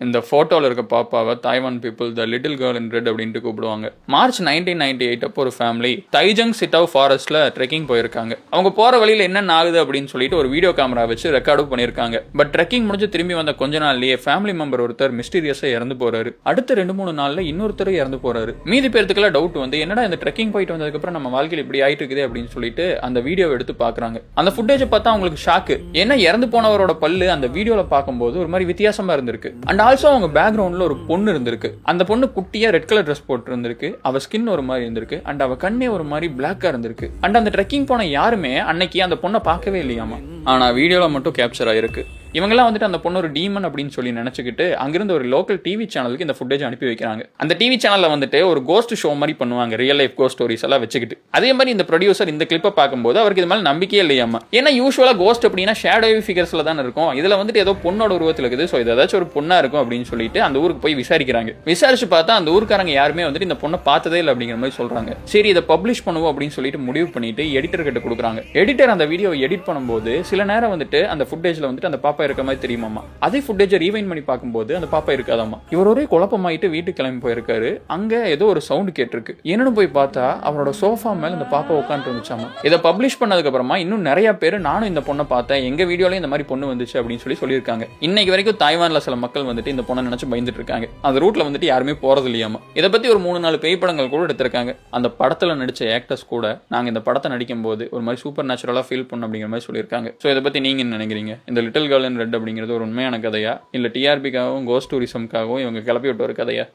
இந்த ஃபோட்டோவில் இருக்க பாப்பாவை Taiwan people the little girl in red அப்படின்ட்டு கூப்பிடுவாங்க. மார்ச் 1998 அப்போ ஒரு ஃபேமிலி தைஜங் சிட்டாவ் ஃபாரஸ்ட்ல ட்ரெக்கிங் போயிருக்காங்க. அவங்க போற வழியில் என்னென்ன ஆகுது அப்படின்னு சொல்லிட்டு ஒரு வீடியோ கேமரா வச்சு ரெக்கார்டும் பண்ணியிருக்காங்க. பட் ட்ரெக்கிங் முடிஞ்சு திரும்பி வந்த கொஞ்ச நாள்லயே ஃபேமிலி மெம்பர் ஒருத்தர் மிஸ்டீரியஸா இறந்து போறாரு. அடுத்த 2-3 நாள்ல இன்னொருத்தர் இறந்து போறாரு. மீதி பேருக்குலாம் டவுட் வந்து என்னடா இந்த ட்ரெக்கிங் போயிட்டு வந்ததுக்கு அப்புறம் நம்ம வாழ்க்கையில் இப்படி ஆயிட்டு இருக்குது அப்படின்னு சொல்லிட்டு அந்த வீடியோவை எடுத்து பாக்குறாங்க. அந்த ஃபுட்டேஜை பார்த்தா அவங்களுக்கு ஷாக்கு. ஏன்னா இறந்து போனவரோட பல்லு அந்த வீடியோல பார்க்கும்போது ஒரு மாதிரி வித்தியாசமா இருந்திருக்கு. அண்ட் ஆல்சோ அவங்க பேக்ரவுண்ட்ல ஒரு பொண்ணு இருந்திருக்கு. அந்த பொண்ணு குட்டியா ரெட் கலர் ட்ரெஸ் போட்டு இருந்திருக்கு. அவ ஸ்கின் ஒரு மாதிரி இருந்திருக்கு. அண்ட் அவ கண்ணே ஒரு மாதிரி பிளாக்கா இருந்திருக்கு. அண்ட் அந்த ட்ரெக்கிங் போன யாருமே அன்னைக்கு அந்த பொண்ணை பார்க்கவே இல்லையாமா. ஆனா வீடியோல மட்டும் கேப்சர் ஆயிருக்கு. இவங்கெல்லாம் வந்துட்டு அந்த பொண்ணு ஒரு டீமன் அப்படின்னு சொல்லி நினைச்சுக்கிட்டு அங்கிருந்து ஒரு லோக்கல் டிவி சேனலுக்கு இந்த ஃபுட்டேஜ் அனுப்பி வைக்கிறாங்க. அந்த டிவி சேனல்ல வந்துட்டு ஒரு கோஸ்ட் ஷோ மாதிரி பண்ணுவாங்க, ரியல் லைஃப் கோஸ்ட் ஸ்டோரிஸ் எல்லாம் வச்சுக்கிட்டு. அதே மாதிரி இந்த ப்ரொடியூசர் இந்த கிளிப்பை பார்க்கும்போது அவருக்கு இது மேலே நம்பிக்கையே இல்லையாமா. ஏன்னா யூஸ்வலா கோஸ்ட் அப்படின்னா ஷேடோவி ஃபிகர்ஸ்ல தான் இருக்கும். இதுல வந்துட்டு ஏதோ பொண்ணோட உருவத்தில் இருக்குது, ஸோ இது ஏதாச்சும் ஒரு பொண்ணா இருக்கும் அப்படின்னு சொல்லிட்டு அந்த ஊருக்கு போய் விசாரிக்கிறாங்க. விசாரிச்சு பார்த்தா அந்த ஊருக்காரங்க யாருமே வந்துட்டு இந்த பொண்ணை பார்த்ததே இல்லை அப்படிங்கிற மாதிரி சொல்றாங்க. சரி இதை பப்ளிஷ் பண்ணுவோம் அப்படின்னு சொல்லிட்டு முடிவு பண்ணிட்டு எடிட்டர் கிட்ட கொடுக்குறாங்க. எடிட்டர் அந்த வீடியோ எடிட் பண்ணும்போது சில நேரம் வந்துட்டு அந்த ஃபுட்டேஜ்ல வந்துட்டு அந்த பாப்பா இருக்க மாதிரி தெரியுமாமா. அதே ஃபுட்டேஜை ரீவைண்ட் பண்ணி பார்க்கும்போது அந்த பாப்பா இருக்காதாமா. இவர் ஒரே குழப்பமாயிட்டு வீட்டுக்கு கிளம்பி போயிருக்காரு. அங்க ஏதோ ஒரு சவுண்ட் கேட்டிருக்கு. என்னன்னு போய் பார்த்தா அவரோட சோஃபா மேல இந்த பாப்பா உட்காந்து இருந்துச்சாமா. இதை பப்ளிஷ் பண்ணதுக்கு அப்புறமா இன்னும் நிறைய பேர் நானும் இந்த பொண்ணை பார்த்தேன், எங்க வீடியோல இந்த மாதிரி பொண்ணு வந்துச்சு அப்படின்னு சொல்லியிருக்காங்க. இன்னைக்கு வரைக்கும் தாய்வான்ல சில மக்கள் வந்துட்டு இந்த பொண்ணை நினைச்சு பயந்துட்டு இருக்காங்க. அந்த ரூட்ல வந்துட்டு யாருமே போறது இல்லையாமா. இதை பத்தி ஒரு 3-4 பேய் படங்கள் கூட எடுத்திருக்காங்க. அந்த படத்துல நடிச்ச ஆக்டர்ஸ் கூட நாங்க இந்த படத்தை நடிக்கும் போது ஒரு மாதிரி சூப்பர் நேச்சுரலா ஃபீல் பண்ண அப்படிங்கிற மாதிரி சொல்லியிருக்காங்க. ஸோ இதை பத்தி நீங்க என்ன நினைக்கிறீங்க? இந்த லிட்டில் கேர்ள் இன் ரெட் அப்படிங்கிறது ஒரு உண்மையான கதையா இல்ல டிஆர்பிக்காகவும் கோஸ்ட் டூரிசம்காகவும் இவங்க கிளப்பி விட்ட ஒரு கதையா?